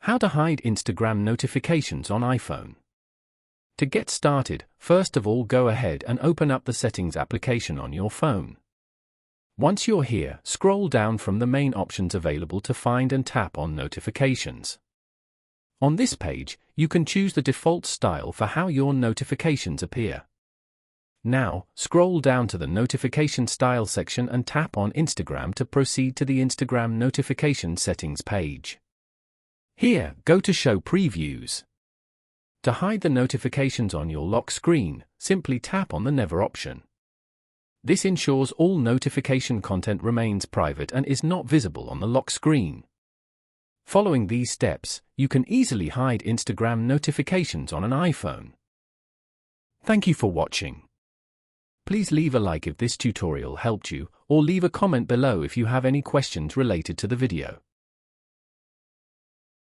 How to hide Instagram notifications on iPhone. To get started, first of all go ahead and open up the Settings application on your phone. Once you're here, scroll down from the main options available to find and tap on Notifications. On this page, you can choose the default style for how your notifications appear. Now, scroll down to the Notification Style section and tap on Instagram to proceed to the Instagram Notification Settings page. Here, go to Show Previews. To hide the notifications on your lock screen, simply tap on the Never option. This ensures all notification content remains private and is not visible on the lock screen. Following these steps, you can easily hide Instagram notifications on an iPhone. Thank you for watching. Please leave a like if this tutorial helped you, or leave a comment below if you have any questions related to the video.